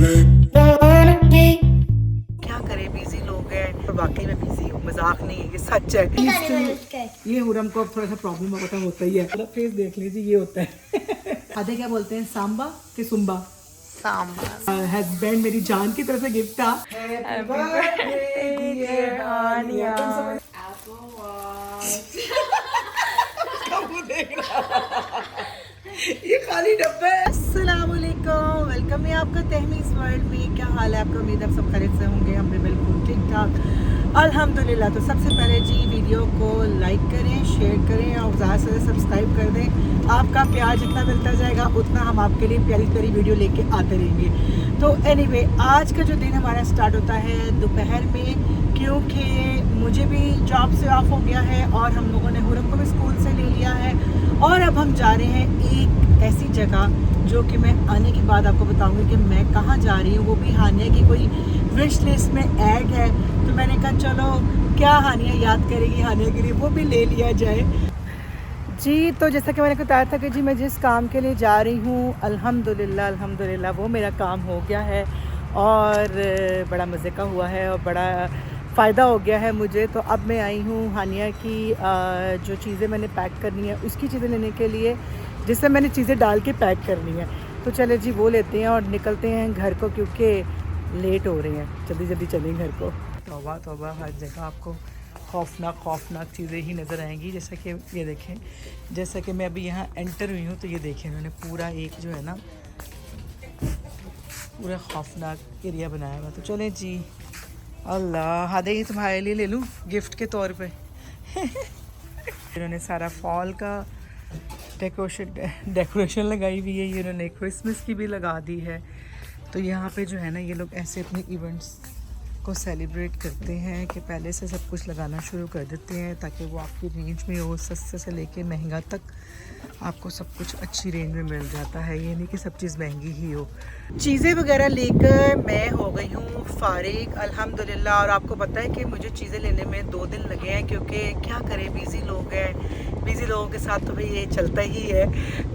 क्या करे, बिजी लोग हैं और वाकई में बिजी हूँ, मजाक नहीं है, ये सच है। ये हुरम को थोड़ा सा प्रॉब्लम पता होता ही है, थोड़ा फेस देख लीजिए, ये होता है। आधे क्या बोलते हैं, सांबा कि सुम्बा? सांबा। हस्बैंड मेरी जान की तरफ से गिफ्ट था। Happy birthday dear हानिया। ये खाली डब्बा है। अस्सलाम वालेकुम, वेलकम है आपका तहमीज़ वर्ल्ड में। क्या हाल है आपका? उम्मीद आप सब खैरियत से होंगे। हम भी बिल्कुल ठीक ठाक अल्हम्दुलिल्लाह। तो सबसे पहले जी वीडियो को लाइक करें, शेयर करें और ज़्यादा से ज़्यादा सब्सक्राइब कर दें। आपका प्यार जितना मिलता जाएगा उतना हम आपके लिए प्यारी प्यारी वीडियो लेके आते रहेंगे। तो एनीवे, आज का जो दिन हमारा स्टार्ट होता है दोपहर में, क्योंकि मुझे भी जॉब से ऑफ हो गया है और हम लोगों ने हुरम को भी स्कूल से ले लिया है और अब हम जा रहे हैं एक ऐसी जगह जो कि मैं आने के बाद आपको बताऊंगी कि मैं कहाँ जा रही हूँ। वो भी हानिया की कोई विश लिस्ट में ऐड है, तो मैंने कहा चलो क्या हानिया याद करेगी हानिया के लिए, वो भी ले लिया जाए जी। तो जैसा कि मैंने बताया था कि जी मैं जिस काम के लिए जा रही हूँ, अल्हम्दुलिल्लाह वो मेरा काम हो गया है और बड़ा मज़े का हुआ है और बड़ा फ़ायदा हो गया है मुझे। तो अब मैं आई हूँ हानिया की जो चीज़ें मैंने पैक करनी है उसकी चीज़ें लेने के लिए, जिससे मैंने चीज़ें डाल के पैक करनी है। तो चले जी वो लेते हैं और निकलते हैं घर को, क्योंकि लेट हो रहे हैं। जल्दी जल्दी चलें घर को। तौबा तौबा, हर जगह आपको खौफनाक चीज़ें ही नज़र आएंगी। जैसा कि ये देखें, जैसा कि मैं अभी यहाँ एंटर हुई हूँ, तो ये देखें उन्होंने पूरा एक जो है ना पूरा खौफनाक एरिया बनाया हुआ। तो चलें जी। अल्लाह हादे, ये तुम्हारे लिए ले लूँ गिफ्ट के तौर पे। इन्होंने सारा फॉल का डेकोरेशन लगाई हुई है, ये इन्होंने क्रिसमस की भी लगा दी है। तो यहाँ पे जो है ना ये लोग ऐसे अपने इवेंट्स को सेलिब्रेट करते हैं कि पहले से सब कुछ लगाना शुरू कर देते हैं ताकि वो आपकी रेंज में हो, सस्ते से लेके महंगा तक आपको सब कुछ अच्छी रेंज में मिल जाता है। ये नहीं कि सब चीज़ महंगी ही हो। चीज़ें वगैरह लेकर मैं हो गई हूँ फारिग अल्हम्दुलिल्लाह। और आपको पता है कि मुझे चीज़ें लेने में 2 दिन लगे हैं, क्योंकि क्या करें, बिज़ी लोग हैं, बिज़ी लोगों के साथ तो भाई ये चलता ही है।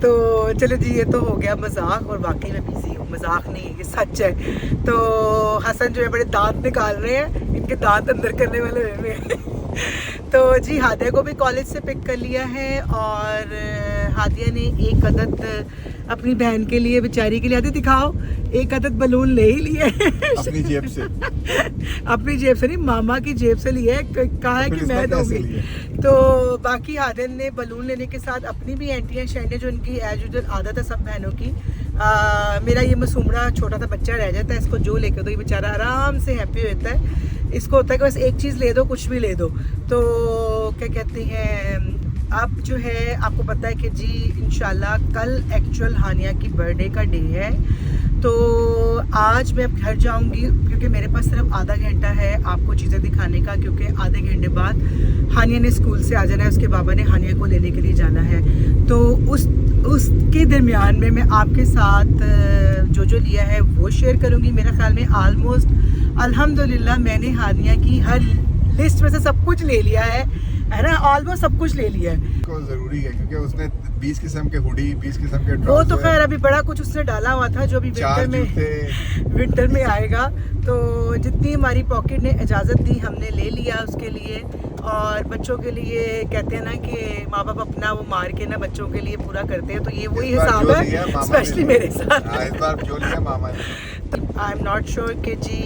तो चलो जी, ये तो हो गया मजाक और वाकई में बिज़ी हूँ, मजाक नहीं है, ये सच है। तो हसन जो है बड़े दांत निकाल रहे हैं, इनके दांत अंदर करने वाले हुए। तो जी हादिया को भी कॉलेज से पिक कर लिया है और हादिया ने एक अदद अपनी बहन के लिए, बेचारी के लिए, आदि दिखाओ, एक अदद बलून ले ही लिए अपनी जेब से। अपनी जेब से नहीं, मामा की जेब से लिए, कहा है कि मैं दूंगी। तो बाकी हादिया ने बलून लेने के साथ अपनी भी एंटियाँ शैंटियाँ, जो उनकी एज यूजुअल आदत है सब बहनों की। मेरा ये मासूमड़ा छोटा सा बच्चा रह जाता है, इसको जो लेकर दो ये बेचारा आराम से हैप्पी होता है। इसको होता है कि बस एक चीज़ ले दो, कुछ भी ले दो। तो क्या कहते हैं, अब जो है आपको पता है कि जी इंशाल्लाह कल एक्चुअल हानिया की बर्थडे का डे है। तो आज मैं अब घर जाऊंगी, क्योंकि मेरे पास सिर्फ आधा घंटा है आपको चीज़ें दिखाने का, क्योंकि आधे घंटे बाद हानिया ने स्कूल से आ जाना है, उसके बाबा ने हानिया को लेने के लिए जाना है। तो उसके दरमियान में मैं आपके साथ जो लिया है वो शेयर करूँगी। मेरा ख्याल में आलमोस्ट अल्हम्दुलिल्लाह मैंने हानिया की हर लिस्ट में से सब कुछ ले लिया है ना, ऑलमोस्ट सब कुछ ले लिया है। को जरूरी है क्योंकि उसने 20 किस्म के हुडी, 20 किस्म के वो तो खैर अभी बड़ा कुछ उसने डाला हुआ था जो अभी विंटर में आएगा। तो जितनी हमारी पॉकेट ने इजाज़त दी हमने ले लिया उसके लिए। और बच्चों के लिए कहते हैं ना कि माँ बाप अपना वो मार के ना बच्चों के लिए पूरा करते हैं, तो ये वही हिसाब है स्पेशली मेरे साथ। इस बार जो लिया मामा ने। आई एम नॉट श्योर कि जी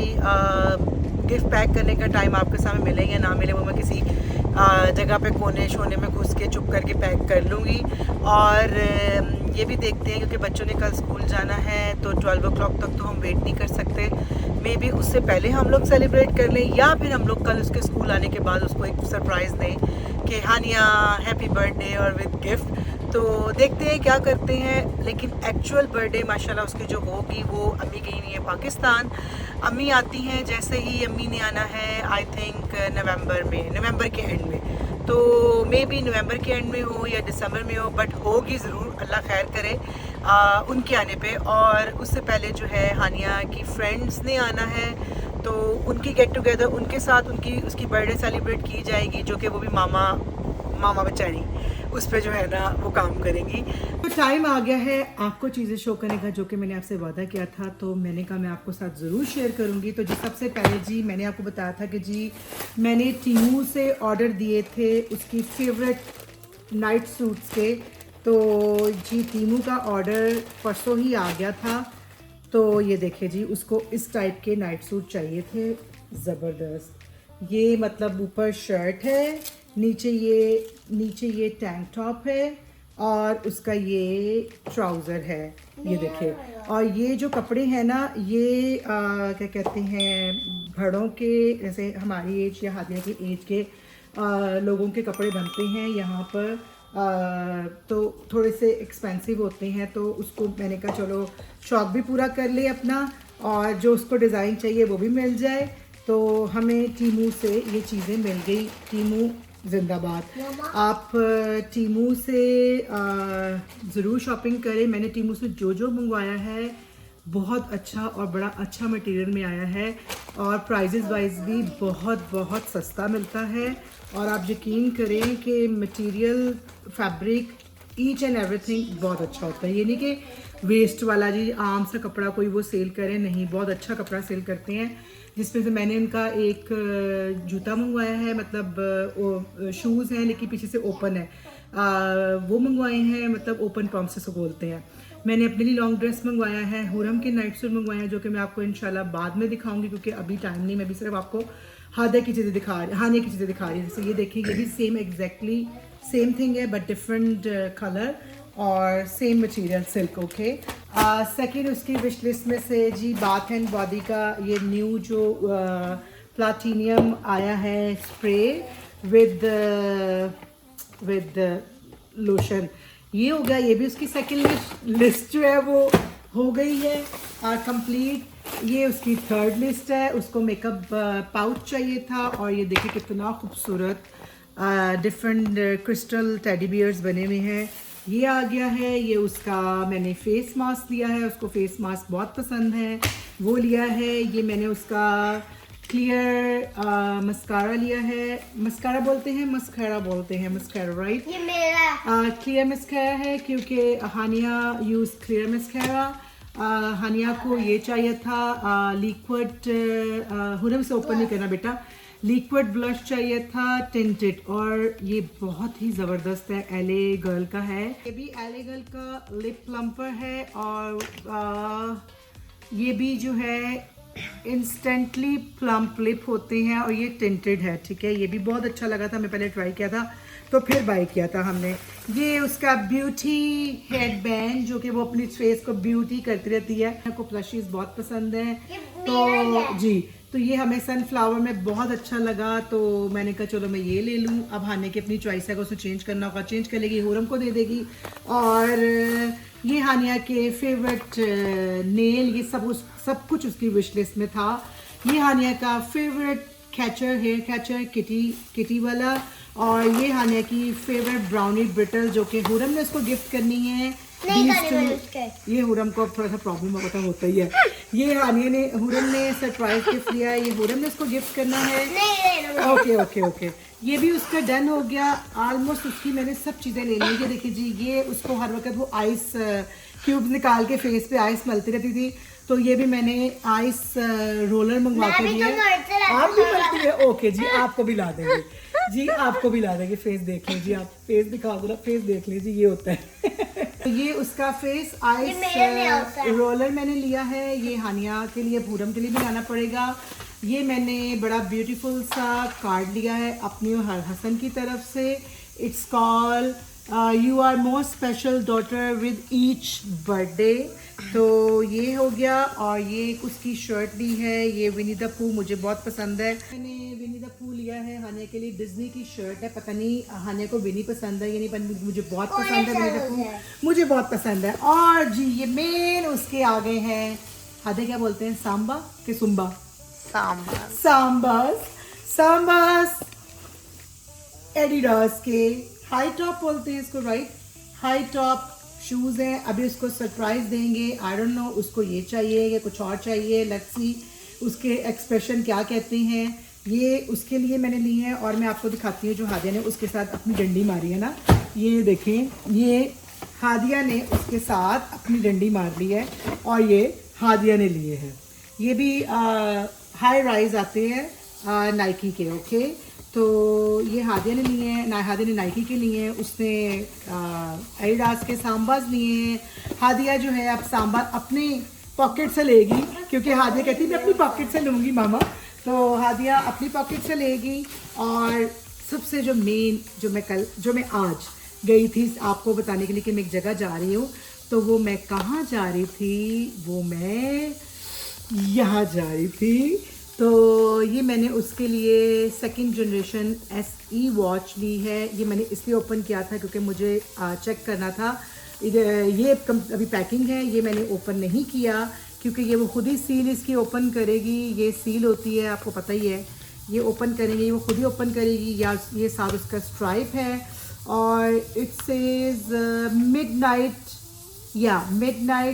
गिफ्ट पैक करने का टाइम आपके सामने मिले या ना मिले, वो मैं किसी जगह पे कोने शोने में घुस के चुप करके पैक कर लूँगी। और ये भी देखते हैं, क्योंकि बच्चों ने कल स्कूल जाना है तो 12 o'clock तक तो हम वेट नहीं कर सकते। मे बी उससे पहले हम लोग सेलिब्रेट कर लें, या फिर हम लोग कल उसके स्कूल आने के बाद उसको एक सरप्राइज़ दें कि हानिया हैप्पी बर्थडे और विद गिफ्ट। तो देखते हैं क्या करते हैं। लेकिन एक्चुअल बर्थडे माशाल्लाह उसकी जो होगी, वो अम्मी गई हुई है पाकिस्तान। अम्मी आती हैं, जैसे ही अम्मी ने आना है आई थिंक नवंबर के एंड में। तो मे बी नवंबर के एंड में हो या दिसंबर में हो, बट होगी ज़रूर, अल्लाह खैर करे उनके आने पे। और उससे पहले जो है हानिया की फ्रेंड्स ने आना है, तो उनकी गेट टुगेदर, उनके साथ उसकी बर्थडे सेलिब्रेट की जाएगी, जो कि वो भी मामा बेचारी उस पर जो है ना वो काम करेंगी। तो टाइम आ गया है आपको चीज़ें शो करने का, जो कि मैंने आपसे वादा किया था, तो मैंने कहा मैं आपको साथ ज़रूर शेयर करूँगी। तो जी सबसे पहले जी मैंने आपको बताया था कि जी मैंने टीमू से ऑर्डर दिए थे उसकी फेवरेट नाइट सूट्स के। तो जी टीमू का ऑर्डर परसों ही आ गया था। तो ये देखिए जी उसको इस टाइप के नाइट सूट चाहिए थे, ज़बरदस्त। ये मतलब ऊपर शर्ट है, नीचे ये टैंक टॉप है और उसका ये ट्राउज़र है, ये देखिए। और ये जो कपड़े हैं ना ये क्या कहते हैं, बड़ों के, जैसे हमारी एज या हादिया की एज के लोगों के कपड़े बनते हैं यहाँ पर। तो थोड़े से एक्सपेंसिव होते हैं, तो उसको मैंने कहा चलो शौक भी पूरा कर ले अपना, और जो उसको डिज़ाइन चाहिए वो भी मिल जाए। तो हमें टीमू से ये चीज़ें मिल गई। टीमू जिंदाबाद। आप टीमू से ज़रूर शॉपिंग करें। मैंने टीमू से जो मंगवाया है बहुत अच्छा और बड़ा अच्छा मटेरियल में आया है, और प्राइजेस वाइज भी बहुत सस्ता मिलता है। और आप यकीन करें कि material, fabric, each and everything बहुत अच्छा होता है। ये नहीं कि वेस्ट वाला जी आम सा कपड़ा कोई वो सेल करे, नहीं, बहुत अच्छा कपड़ा सेल करते हैं। जिसमें से मैंने इनका एक जूता मंगवाया है, मतलब शूज़ हैं लेकिन पीछे से ओपन है, वो मंगवाए हैं, मतलब ओपन पम्प से उसको बोलते हैं। मैंने अपने लिए लॉन्ग ड्रेस मंगवाया है, हुरम के नाइट सूट मंगवाए हैं, जो कि मैं आपको इंशाल्लाह बाद में दिखाऊंगी क्योंकि अभी टाइम नहीं। मैं भी सिर्फ आपको हाने की चीज़ें दिखा रही हूँ। जैसे ये देखिए, ये भी सेम एग्जैक्टली सेम थिंग है बट डिफरेंट कलर और same material silk. Okay, second उसकी विश लिस्ट में से जी बाथ एंड बॉडी का ये न्यू जो प्लाटिनियम आया है स्प्रे विद लोशन, ये हो गया। ये भी उसकी सेकंड लिस्ट जो है वो हो गई है कंप्लीट। ये उसकी थर्ड लिस्ट है। उसको मेकअप पाउच चाहिए था, और ये देखिए कितना खूबसूरत डिफरेंट क्रिस्टल टेडी बियर्स बने हुए हैं, ये आ गया है। ये उसका मैंने फेस मास्क लिया है, उसको फेस मास्क बहुत पसंद है, वो लिया है। ये मैंने उसका क्लियर मस्कारा लिया है, मस्कारा बोलते हैं, मस्कारा राइट, ये मेरा क्लियर मस्कारा है क्योंकि हानिया यूज क्लियर मस्कारा। हानिया को ये चाहिए था लिक्विड, हुरम से ओपन नहीं करना बेटा, लिक्विड ब्लश चाहिए था टिंटेड, और ये बहुत ही ज़बरदस्त है, एले गर्ल का है। ये भी एले गर्ल का लिप प्लम्पर है, और ये भी जो है इंस्टेंटली प्लम्प लिप होते हैं, और ये टिंटेड है, ठीक है। ये भी बहुत अच्छा लगा था, मैं पहले ट्राई किया था तो फिर बाय किया था हमने। ये उसका ब्यूटी हेड बैंड, जो कि वो अपनी फेस को ब्यूटी करती रहती है, मेरे को प्लशीज बहुत पसंद है। तो जी, तो ये हमें सनफ्लावर में बहुत अच्छा लगा, तो मैंने कहा चलो मैं ये ले लूँ। अब हाने की अपनी चॉइस है, उसको चेंज करना होगा चेंज कर लेगी, हुरम को दे देगी। और ये हानिया के फेवरेट नेल, ये सब कुछ उसकी विश लिस्ट में था। ये हानिया का favourite catcher, hair catcher, kitty वाला, और ये हानिया की फेवरेट ब्राउनी ब्रिटल, जो कि हुरम ने उसको गिफ्ट करनी है। ये हुरम को थोड़ा सा प्रॉब्लम होता ही है। ये हानिया ने, हुरम ने सरप्राइज गिफ्ट लिया है, ये हुरम ने उसको गिफ्ट करना है। ओके, ये भी उसका डन हो गया ऑलमोस्ट। उसकी मैंने सब चीज़ें ले ली। ये देखिए जी, ये उसको हर वक्त वो आइस क्यूब निकाल के फेस पे आइस मलती रहती थी, तो ये भी मैंने आइस रोलर मंगवा के दिया। आप भी मलती है? ओके जी, आपको भी ला देंगे जी, आपको भी ला देंगे। फेस देख लीजिए जी, आप फेस दिखा दो ना, फेस देख लीजिए, ये होता है। ये उसका फेस आइस रोलर मैंने लिया है, ये हानिया के लिए, हुरम के लिए भी लाना पड़ेगा। ये मैंने बड़ा ब्यूटीफुल सा कार्ड लिया है अपनी और हसन की तरफ से। It's call you are more special daughter with each birthday. तो ये हो गया, और ये उसकी शर्ट भी है, ये विनी द पू मुझे बहुत पसंद है। मैंने विनी द पू लिया है हानिया के लिए, डिज्नी की शर्ट है, पता नहीं हानिया को विनी पसंद है या नहीं, पर मुझे बहुत पसंद है विनी द पू, मुझे बहुत पसंद है। और जी ये मेन उसके आगे हैं, हादे क्या बोलते हैं, सांबा के सुम्बा, सांबास एडिडास के हाई टॉप बोलते हैं इसको, राइट, हाई टॉप शूज़ हैं। अभी उसको सरप्राइज देंगे, आई डोंट नो उसको ये चाहिए या कुछ और चाहिए, लेट्स सी उसके एक्सप्रेशन क्या कहते हैं। ये उसके लिए मैंने ली है, और मैं आपको दिखाती हूँ जो हादिया ने उसके साथ अपनी डंडी मारी है ना, ये देखें, ये हादिया ने उसके साथ अपनी डंडी मार ली है और ये हादिया ने लिए हैं। ये भी हाई राइज आते हैं नाइकी के, ओके। तो ये हादिया ने लिए हैं, हादिया ने नाइकी के लिए हैं, उसने एडिडास के सांबाज लिए हैं। हादिया जो है अब सांबाज अपने पॉकेट से लेगी, क्योंकि हादिया कहती है मैं अपनी पॉकेट से लूँगी मामा, तो हादिया अपनी पॉकेट से लेगी। और सबसे जो मेन, जो मैं आज गई थी आपको बताने के लिए कि मैं एक जगह जा रही हूँ, तो वो मैं कहाँ जा रही थी, वो मैं यहाँ जा रही थी। तो ये मैंने उसके लिए सेकंड जनरेशन SE वॉच ली है। ये मैंने इसलिए ओपन किया था क्योंकि मुझे चेक करना था। ये अभी पैकिंग है, ये मैंने ओपन नहीं किया क्योंकि ये वो खुद ही सील इसकी ओपन करेगी। ये सील होती है, आपको पता ही है, ये ओपन करेंगे, वो खुद ही ओपन करेगी। या ये साथ उसका स्ट्राइप है और it says midnight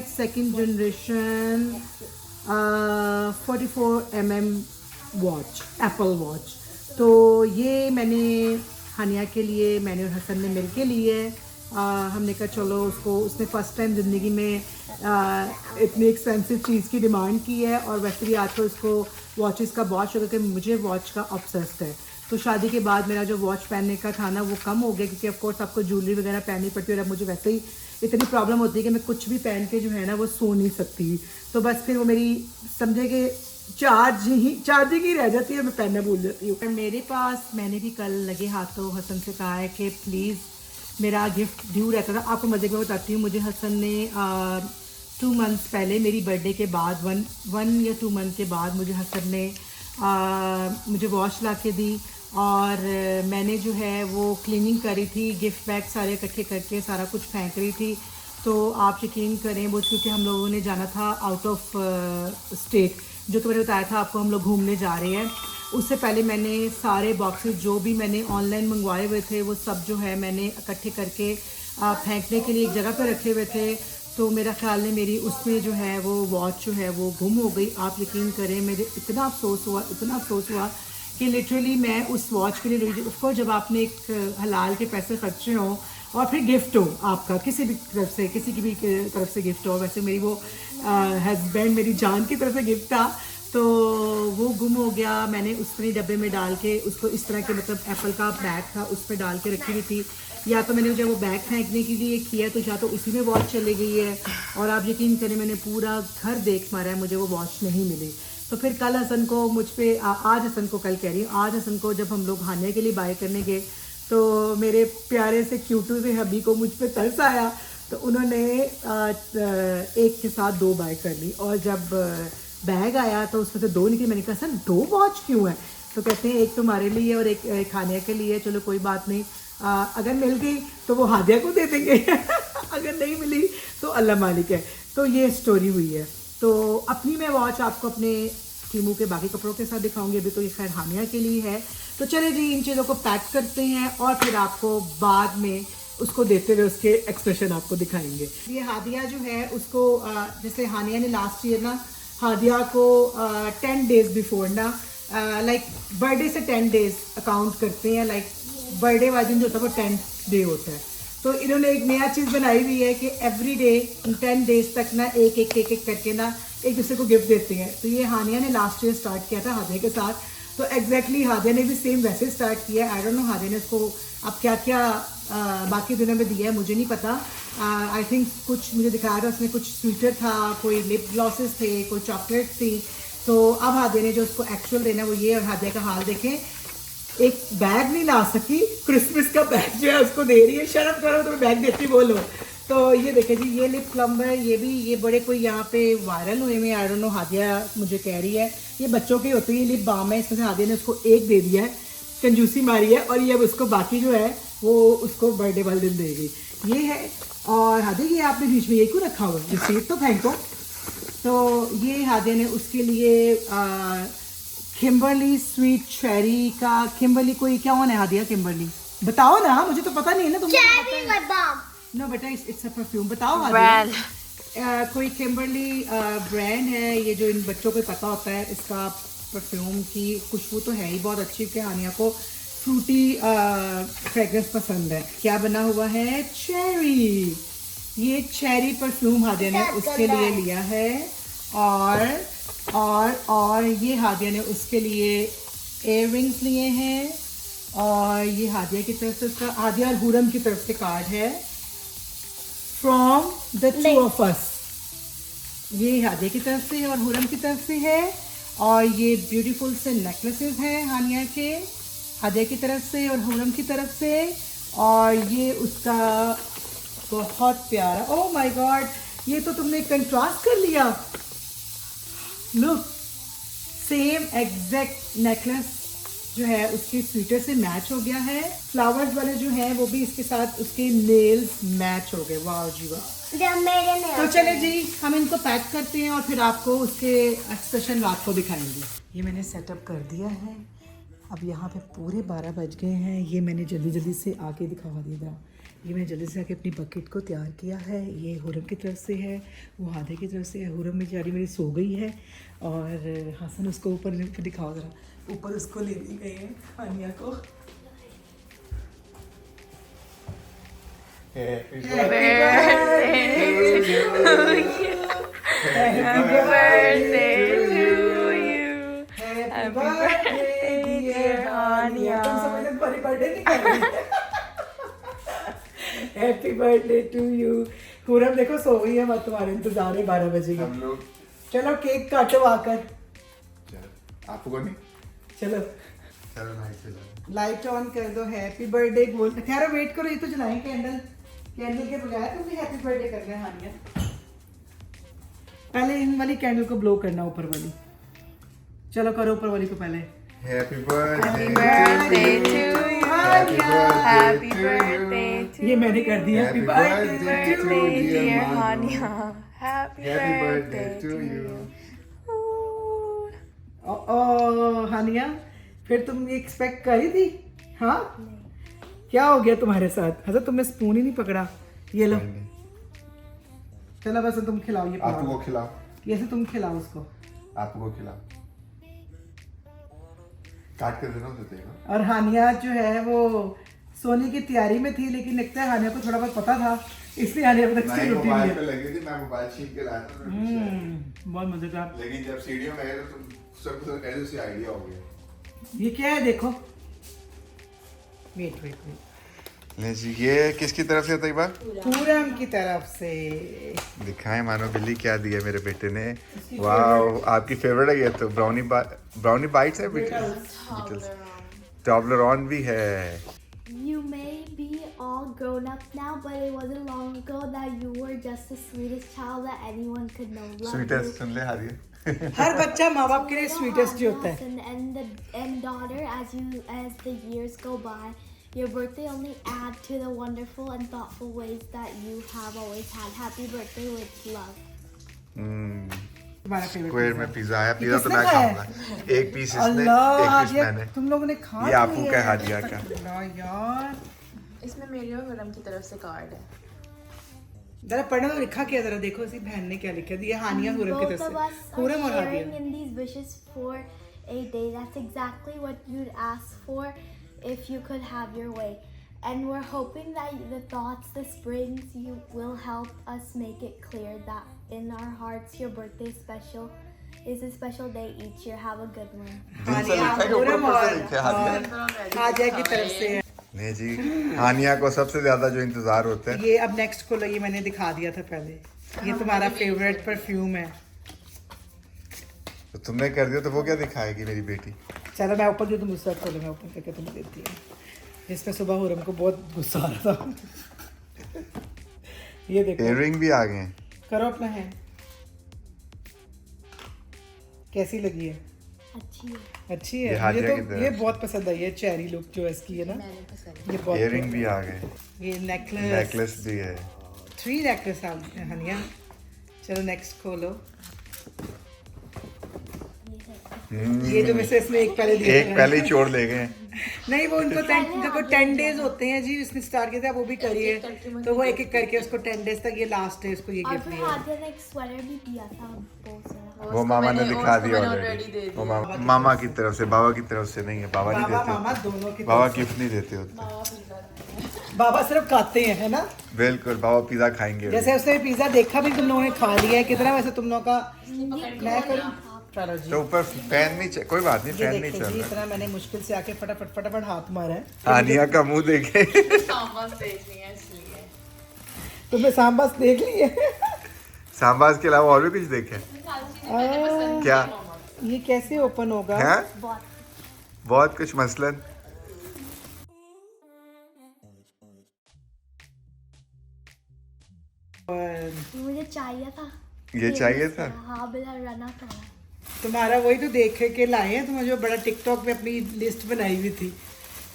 second generation 44mm watch, Apple watch. तो ये मैंने हानिया के लिए, मैंने और हसन ने मिल के लिए। हमने कहा चलो उसको, उसने फ़र्स्ट टाइम ज़िंदगी में इतनी एक्सपेंसिव चीज़ की डिमांड की है और वैसे भी आजकल उसको वॉचेस का बहुत शौक है कि मुझे वॉच का ऑब्सेस्ड है। तो शादी के बाद मेरा जो वॉच पहनने का था ना वो कम हो गया, क्योंकि ऑफ कोर्स आपको ज्वेलरी वगैरह पहननी पड़ती है और अब मुझे वैसे ही इतनी प्रॉब्लम होती है कि मैं कुछ भी पहन के जो है ना वो सो नहीं सकती। तो बस फिर वो मेरी समझे कि चार्जिंग ही रह जाती है, मैं पहनना भूल जाती हूँ। मेरे पास, मैंने भी कल लगे हाथों हसन से कहा है कि प्लीज़, मेरा गिफ्ट ड्यू रहता था। आपको मज़े में बताती हूँ, मुझे हसन ने 2 मंथ्स पहले मेरी बर्थडे के बाद 1 या 2 मंथ के बाद मुझे हसन ने मुझे वॉच ला के दी और मैंने जो है वो क्लीनिंग करी थी, गिफ्ट बैग सारे इकट्ठे करके सारा कुछ फेंक रही थी। तो आप यकीन करें वो, क्योंकि हम लोगों ने जाना था आउट ऑफ स्टेट, जो कि मैंने बताया था आपको, हम लोग घूमने जा रहे हैं। उससे पहले मैंने सारे बॉक्सेस जो भी मैंने ऑनलाइन मंगवाए हुए थे वो सब जो है मैंने इकट्ठे करके फेंकने के लिए एक जगह पर रखे हुए थे। तो मेरा ख्याल है मेरी उसमें जो है वो वॉच जो है वो गुम हो गई। आप यकीन करें मुझे इतना अफसोस हुआ कि लिटरली मैं उस वॉच के लिए, ऑफकोर्स जब आपने एक हलाल के पैसे खर्चे हों और फिर गिफ्ट हो आपका किसी भी तरफ से, किसी की भी तरफ से गिफ्ट हो, वैसे मेरी वो हस्बैंड मेरी जान की तरफ से गिफ्ट था, तो वो गुम हो गया। मैंने उसमें डब्बे में डाल के उसको इस तरह के, मतलब एप्पल का बैग था उस पर डाल के रखी हुई थी। या तो मैंने जब वो बैग फेंकने के लिए किया तो या तो उसी में वॉच चली गई है, और आप यकीन करें मैंने पूरा घर देख मारा है, मुझे वो वॉच नहीं मिली। तो फिर कल हसन को मुझ पे आज हसन को कल कह रही हूँ, आज हसन को जब हम लोग हानिया के लिए बाय करने गए तो मेरे प्यारे से क्यूटू से हबी को मुझ पे तरस आया, तो उन्होंने एक के साथ 2 बाय कर ली। और जब बैग आया तो उसमें से 2 निकली। मैंने कहा सर 2 वॉच क्यों है? तो कहते हैं एक तुम्हारे लिए और एक खाने के लिए। चलो कोई बात नहीं, अगर मिल गई तो वो हादिया को दे देंगे अगर नहीं मिली तो अल्लाह मालिक है। तो ये स्टोरी हुई है। तो अपनी मैं वॉच आपको अपने टीमू के बाकी कपड़ों के साथ दिखाऊंगी, अभी तो ये खैर हानिया के लिए है। तो चले जी इन चीज़ों को पैक करते हैं और फिर आपको बाद में उसको देते हुए उसके एक्सप्रेशन आपको दिखाएंगे। ये हादिया जो है उसको जैसे हानिया ने लास्ट ईयर ना हादिया को 10 डेज बिफोर ना लाइक बर्थडे से 10 डेज अकाउंट करते हैं, लाइक बर्थडे वाले दिन जो होता है वो 10th डे होता है। तो इन्होंने एक नया चीज़ बनाई हुई है कि एवरी डे 10 डेज तक ना एक एक करके ना एक दूसरे को गिफ्ट देते हैं। तो ये हानिया ने लास्ट ईयर स्टार्ट किया था हादिया के साथ, तो एग्जैक्टली हादिया ने भी सेम वैसे स्टार्ट किया। आई डोंट नो हादिया ने उसको अब क्या क्या बाकी दिनों में दिया है मुझे नहीं पता। आई थिंक कुछ मुझे दिखाया था उसमें, कुछ स्वीटर था, कोई लिप ग्लॉसेस थे, कोई चॉकलेट थी। तो अब हादिया ने जो उसको एक्चुअल देना है वो ये। और हादिया का हाल देखें, एक बैग नहीं ला सकी, क्रिसमस का बैग जो है उसको दे रही है। शर्म करो तो बैग देती बोलो। तो ये देखें जी, ये लिप प्लम्बर, ये बड़े कोई यहाँ पे वायरल हुए में, आई डोंट नो, हादिया मुझे कह रही है ये बच्चों की होती है लिप बाम है, इसमें से हादिया ने उसको एक दे दिया है, कंजूसी मारी है, और ये अब उसको बाकी जो है वो उसको बर्थडे वाले दिन देगी। ये है। और हादिया ये आपने बीच में ये क्यों रखा हुआ है, रिसीट तो फेंको। तो ये हादिया ने उसके लिए किम्बरली स्वीट चेरी का, किम्बरली कोई क्या होना है हादिया, किम्बरली बताओ ना, मुझे तो पता नहीं है ना, तुम नो बेटा इट्स अ परफ्यूम, बताओ हादिया। कोई किम्बरली ब्रांड है, ये जो इन बच्चों को पता होता है, इसका परफ्यूम की खुशबू तो है ही बहुत अच्छी कि हानिया को फ्रूटी फ्रेग्रेंस पसंद है। क्या बना हुआ है? चेरी। ये चेरी परफ्यूम हादिया ने उसके लिए लिया है और ये हादिया ने उसके लिए इयररिंग्स लिए हैं और ये हादिया की तरफ से उसका हादिया और हुरम की तरफ से कार्ड है from the two of us. ये हादिया की तरफ से और हुरम की तरफ से है और ये ब्यूटीफुल से नेकलेसेस हैं हानिया के हादिया की तरफ से और हुरम की तरफ से और ये उसका बहुत प्यारा, ओह माय गॉड, ये तो तुमने कंट्रास्ट कर लिया। लुक, सेम एग्जैक्ट नेकलेस जो है उसके स्वेटर से मैच हो गया है। फ्लावर्स वाले जो हैं वो भी इसके साथ उसके नेल्स मैच हो गए। वाह जी वाह। तो चले जी हम इनको पैक करते हैं और फिर आपको उसके एक्सप्रेशन रात को दिखाएंगे। ये मैंने सेटअप कर दिया है। अब यहाँ पे पूरे 12 बज गए हैं। ये मैंने जल्दी से आके दिखा दिया। ये मैंने जल्दी से आके अपनी बकेट को तैयार किया है। ये हुरम की तरफ से है, वो हादे की तरफ से है। हुरम बेचारी मेरी सो गई है और हसन उसको ऊपर दिखाओ ज़रा, ऊपर उसको ले भी गए हैं हानिया को। Happy happy birthday to you. Hurram देखो सो गई है, मत तुम्हारे इंतजार है 12 बजे हम लोग चलो केक काटो आकर। आपको नहीं चलो चलो लाइट ऑन कर दो। हैप्पी बर्थडे बोल, ठहरो वेट करो, ये तो जलाएं कैंडल। कैंडल के बगैर तुम भी हैप्पी बर्थडे कर रहे हैं हानिया। पहले इन वाली कैंडल को ब्लो करना, ऊपर वाली। चलो करो ऊपर वाली को पहले। Happy birthday to you, happy birthday to ये मैंने कर दिया। Happy birthday birthday dear Haniya, happy birthday birthday to you. ओ हानिया, फिर तुम ये एक्सपेक्ट करी थी? हाँ, क्या हो गया तुम्हारे साथ? अच्छा तुमने स्पून ही नहीं पकड़ा। ये लो, चलो बस तुम खिलाओ। ये आपको खिलाओ, ये से तुम खिलाओ उसको। आपको खिलाओ, काट कर देना देते हैं। और हानिया जो है वो सोने की तैयारी में थी, लेकिन लगता है हानिया को थोड़ा बहुत पता था, इसलिए हानिया तक से रोटी मोबाइल नहीं पे लगी थी, मैं मोबाइल छीन के लाया था। बहुत मजेदार। लेकिन जब सीढ़ियों में गए तो सबको ऐसे से आइडिया हो गया। ये क्या है देखो। वेट वेट वेट, ले जी, ये किसकी तरफ से तैयबा? पूरम की तरफ से। दिखाएं मानो बिल्ली क्या दिया मेरे बेटे ने। वाह, आपकी फेवरेट है ये तो। ब्राउनी बाइट्स है बेटे। टॉबलरॉन भी है। You may be all grown up now, but it wasn't long ago that you were just the sweetest child that anyone could know. Love sweetest you. सुन ले हारिया। हर बच्चा माँ बाप के लिए स्वीटेस्ट ही होता है। And daughter, as the years go by, your birthday only add to the wonderful and thoughtful ways that you have always had. Happy birthday with love. तुम्हारा फेवरेट स्क्वायर में पिज्जा आया। पिज्जा तो किसने मैं खाया? खाऊंगा। एक पीस इसने, अल्लाह एक पीस हादिया, मैंने। तुम लोगों ने खा ये लिया आपू का है। हादिया का। अल्लाह यार, इसमें मेरी और हुरम की तरफ से कार्ड है। जरा पढ़ना तो लिखा क्या, जरा देखो इसी बहन ने क्या लिखा दिया। हानिया हुरम की Both तरफ of us से। are हुरम और sharing Hadiya. in these wishes for a day. That's exactly what you'd ask for if you could have your way. And we're hoping that the thoughts this brings you will help us make it clear that in our hearts your birthday is a special day each year. Have a good one. हानिया हुरम और हादिया की तरफ से है। नहीं जी, हानिया को सबसे ज्यादा जो इंतजार होता है। ये अब नेक्स्ट खोलो, ये मैंने दिखा दिया था पहले। ये तुम्हारा फेवरेट परफ्यूम है। तो तुमने कर दिया तो वो क्या दिखाएगी मेरी बेटी? चलो मैं ऊपर जो तुम दूसरा खोलो, मैं ऊपर करके तुम्हें देती हूँ, जिसमें सुबह हुरम को बहुत गुस्सा आ रहा था। ये देखो, इयररिंग भी आ गए हैं। करो अपना है। कैसी लगी है? अच्छी है। अच्छी ये है। हादिया की तो तरफ ये से। बहुत पसंद आई है, चेरी लुक जो इसकी है ना, मैंने पसंद ये बहुत। इयररिंग भी आ गए, ये नेकलेस नेकलेस भी है। 3 नेकलेस हनिया। चलो नेक्स्ट खोलो। ये जो में से इसमें एक पहले दिया एक पहले ही छोड़ ले गए। नहीं, वो उनको देखो 10 डेज होते हैं जी, उसने स्टार्ट किया था, वो भी करिए तो वो एक एक करके उसको 10 डेज तक, ये लास्ट है, उसको ये और गिफ्ट फिर दिया। हादिया ने एक स्वेटर भी दिया था बहुत सारा। वो मामा ने दिखा दिया ऑलरेडी। वो मामा की तरफ से, बाबा की तरफ से नहीं है। बाबा नहीं बाबा देते, मामा दोनों की बाबा तरफ से। गिफ्ट नहीं देते होते। बाबा सिर्फ खाते हैं, है ना? बिल्कुल, बाबा पिज्जा खाएंगे। जैसे उसने पिज्जा देखा भी तुम लोगों ने खा लिया है, कितना वैसे तुम लोगों का मैं करूं? चलो जी, तो ऊपर फैन नहीं कोई बात नहीं, ये फैन नहीं देखो चल जी, रहा। इतना मैंने मुश्किल से आके फटाफट फटाफट हाथ मारा है। आनिया का मुंह देखे। सामान देखनी है इसलिए। तुमने सांबास देख ली है? सांबाज के अलावा और भी कुछ देखे? क्या ये कैसे ओपन होगा? है? बहुत बहुत कुछ, मसलन मुझे चाहिए था। ये चाहिए था। हाँ, बिना रना था। तुम्हारा वही तो देख के लाए हैं, तुम्हें जो बड़ा टिकटॉक पे अपनी लिस्ट बनाई हुई थी,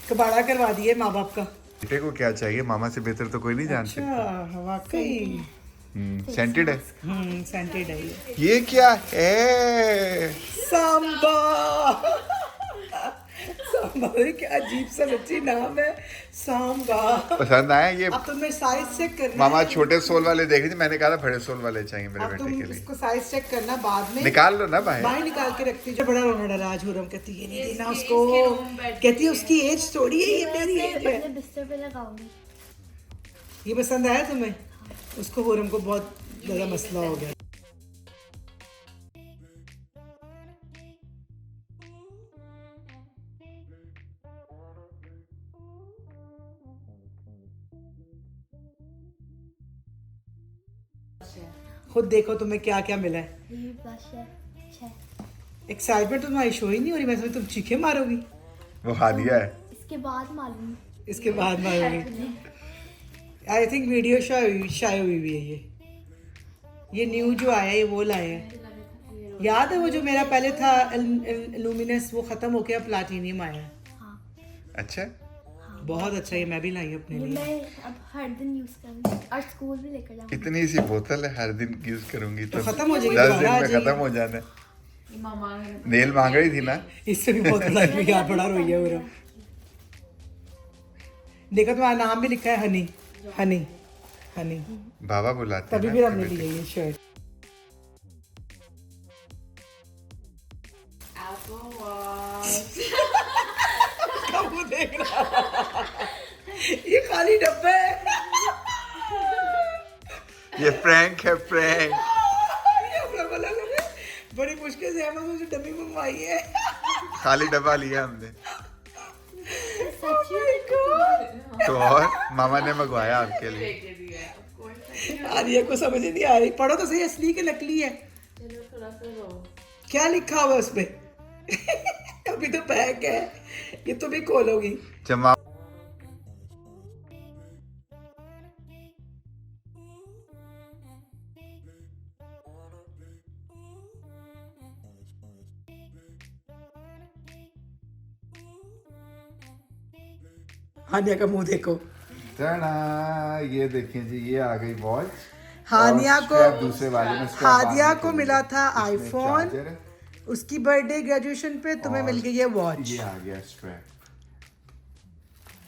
कबाड़ा करवा दिए माँ बाप का। बेटे को क्या चाहिए, मामा से बेहतर तो कोई नहीं जान सकता। अच्छा, वाकई सेंटेड है। सेंटेड है ये। ये क्या है? सांबा। सांबा, क्या अजीब सा बच्ची नाम है, सांबा। पसंद आया ये? अब तुम्हें साइज चेक करना मामा है। छोटे सोल वाले देख रही थी, मैंने कहा था बड़े सोल वाले चाहिए मेरे अब बेटे तुम के लिए। इसको साइज चेक करना बाद में। निकाल लो ना बाहर। बाहर निकाल के रखती जो बड़ा रोना डरा आज हुरम कहती ये नहीं देना उसको, कहती है उसकी एज थोड़ी है, ये मेरी एज है। अपने बिस्तर पे लगाऊंगी। ये पसंद आया तुम्हें? उसको हुरम को बहुत ज्यादा मसला हो गया। खुद देखो तुम्हें क्या क्या मिला है। ये ब्लश है, अच्छा है। एक्साइटमेंट तुम्हारी शो ही नहीं हो रही, मैं समझ तुम चीखे मारोगी। वो हादिया है। इसके बाद मालूम। इसके बाद मारोगी। आई थिंक वीडियो शाये हुई भी है ये न्यू जो आया है वो लाए हैं। याद है वो जो मेरा पहले था लुमिनस, वो खत्म हो गया, प्लाटिनियम आया है। हाँ, अच्छा, बहुत अच्छा, ये मैं भी लाई अपने ये लिए। मैं अब हर दिन यूज करूंगी और स्कूल भी लेकर जाऊंगी। इतनी सी बोतल है, हर दिन यूज करूंगी तो खत्म हो जाएगी, 10 दोबारा आ दिन में जाएगी। खत्म हो जाना है। मामा नेल मांग रही थी ना। इससे भी बहुत बड़ा क्या बड़ा रोई है पूरा। देखो तुम्हारा नाम भी लिखा है हनी, हनी, हनी। बाबा बुलाते तभी हैं फिर ना हमने बेटे लिए ये शर्ट। Apple Watch। वो देख रहा ये खाली डब्बे है। को। ये प्रैंक है, प्रैंक। ये अपना बोला मैंने, बड़ी मुश्किल से अमेज़न से डब्बी मंगवाई है। खाली डब्बा लिया हमने सच में? तो, और मामा ने मंगवाया आपके लिए। आर्या को समझ ही नहीं आ रही। पढ़ो तो सही, असली के नकली है। चलो थोड़ा सा रो। क्या लिखा हुआ है उसपे? अभी तो पैक है, ये तो भी खोलोगी। जमा हानिया का मुंह देखो। ये देखिए जी, ये आ गई वॉच। हानिया और को strap दूसरे वाले में strap हादिया बांधने को के मिला लिए। था इसमें आईफोन, charger है, उसकी बर्थडे ग्रेजुएशन पे तुम्हें और मिल गई है वॉच। ये आ गया स्ट्रैप।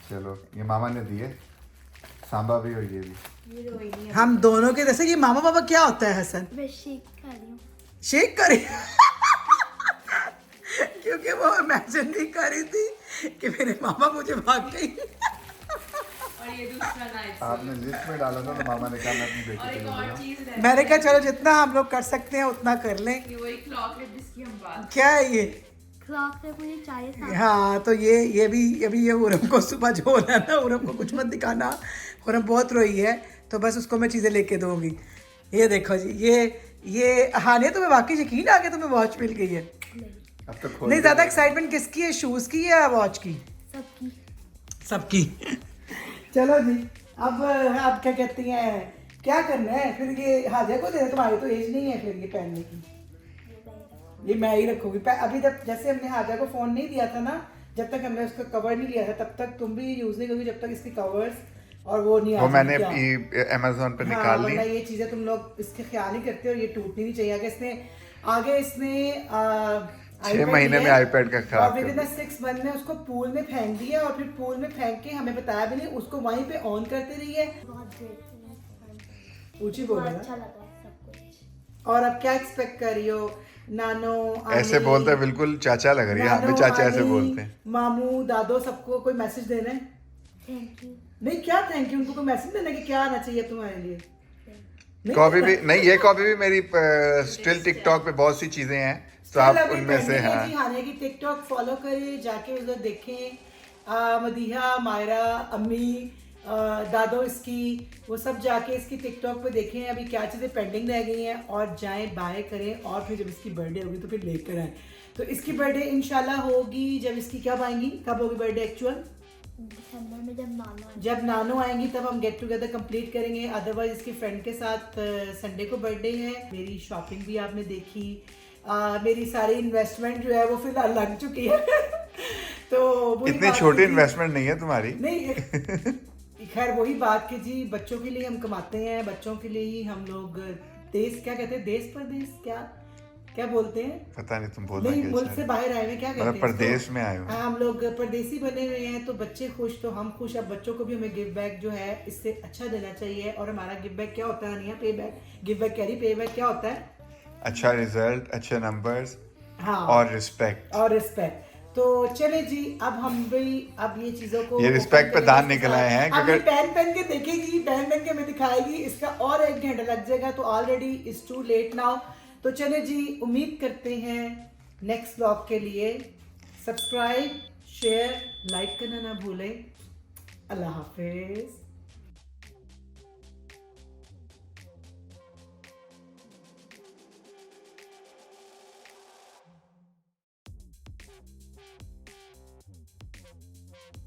चलो, ये मामा ने दिए, सांबा भी और ये भी। हम दोनों के जैसे, ये मामा पापा क्या होता है हसन? मैं शेक कर रही हूँ। शेक करी क्योंकि वो इमेजिन नहीं कर रही थी कि मेरे मामा मुझे भाग गई। और ये दूसरा नाइट। आपने लिस्ट में डाला था तो मामा ने कहा मैं अपनी बेटी और के एक लिए और दूंगा। चीज है। मैंने कहा चलो जितना हम लोग कर सकते हैं उतना कर लें। ये वही क्लॉक है जिसकी हम बात। क्या है ये? क्लॉक से मुझे चाहिए था। हाँ, तो ये भी अभी ये उरम को सुबह जो होना है ना, उरम को कुछ मत दिखाना। उरम बहुत रोई है, तो बस उसको मैं चीज़ें लेके दूंगी। ये देखो जी, ये हानिया तुम्हें वाकई यकीन आ गया तुम्हें वॉच मिल गई है? अब तो खोल नहीं, के ज़्यादा देखो। एक्साइटमेंट किसकी है, शूज़ की या वॉच की? सबकी। सबकी। चलो जी, अब आप क्या कहती हैं, क्या करना है फिर? ये हाजिया को दे, तुम्हारी तो एज नहीं है फिर ये पहनने की। ये मैं ही रखूंगी। अभी तक जैसे हमने हाजिया को फ़ोन नहीं दिया था ना, जब तक हमने उसका कवर नहीं लिया था तब तक तुम भी यूज़ नहीं करोगी, जब तक इसकी कवर्स और वो नहीं वो आ मैंने जाती। अमेज़न पे हाँ, निकाल ली। वरना ये चीज़ें तुम लोग इसके ख्याल ही करते हो, ये टूटनी नहीं चाहिए। आगे इसने 6 महीने में iPad का खराब और कर विदिन 6 मंथ में उसको पूल में फेंक दिया, और फिर पूल में फेंक के हमें बताया भी नहीं, उसको वहीं पे ऑन करती रही है। बहुत ग्रेटफुल। ऊंची बहुत बोलो ना। अच्छा लगा सब कुछ। और अब क्या एक्सपेक्ट कर रही हो? नानो ऐसे आमी, बोलते हैं, बिल्कुल चाचा लग रही है, हमें नानो, चाचा ऐसे आमी, बोलते हैं। मामू दादो सबको कोई मैसेज देना है? Thank you. नहीं क्या थैंक यू, उनको कोई मैसेज देना है कि क्या आना चाहिए तुम्हारे लिए? नहीं कॉपी देना? भी नहीं, ये कॉपी भी मेरी स्टिल टिकटॉक पे बहुत सी चीजें हैं, तो आप चल, अभी उनमें से pending है हाँ जी, हानिया की टिकटॉक फॉलो करें, जाके उधर देखें। मदीहा, मायरा, अम्मी, दादो इसकी, वो सब जाके इसकी टिकटॉक पे देखें अभी क्या चीज़ें पेंडिंग रह गई हैं, और जाएं बाय करें, और फिर जब इसकी बर्थडे होगी तो फिर लेकर आएं। तो इसकी बर्थडे इंशाल्लाह होगी जब इसकी, कब आएंगी, कब होगी बर्थडे एक्चुअल? दिसंबर में जब नाना आए। जब नानो आएंगी तब हम गेट टुगेदर कंप्लीट करेंगे, अदरवाइज इसकी फ्रेंड के साथ संडे को बर्थडे है। मेरी शॉपिंग भी आपने देखी, मेरी सारी इन्वेस्टमेंट जो है वो फिलहाल लग चुकी है। तो वही इतनी बात छोटी की थी- इन्वेस्टमेंट नहीं है तुम्हारी। नहीं खैर वही बात कि जी बच्चों के लिए हम कमाते हैं, बच्चों के लिए ही हम लोग देश, क्या कहते हैं, देश परदेश, क्या क्या बोलते हैं, पता नहीं तुम बोलना नहीं क्या मुल्क चाह से रहे बाहर आए हुए, क्या कहते हो। हैं मतलब इसको? परदेश में आए हो। हाँ, हम लोग परदेसी बने हुए हैं, तो बच्चे खुश तो हम खुश। अब बच्चों को भी हमें गिव बैक जो है इससे अच्छा देना चाहिए, और हमारा गिव बैक क्या होता है? नहीं पे बैक, गिव बैक कह रही, पे बैक क्या होता है? अच्छा रिजल्ट, अच्छे नंबर्स हाँ, और रिस्पेक्ट। और रिस्पेक्ट। तो चले जी, अब हम भी अब ये चीजों को ये रिस्पेक्ट पे दांत निकल आए हैं, अब ये क्योंकि पेन पेन के देखेगी, पेन पेन के हमें दिखाएगी, इसका और 1 घंटा लग जाएगा, तो already is too late now. तो चले जी, उम्मीद करते हैं नेक्स्ट ब्लॉग के लिए। सब्सक्राइब, शेयर, लाइक करना ना भूलें। अल्लाह हाफिज।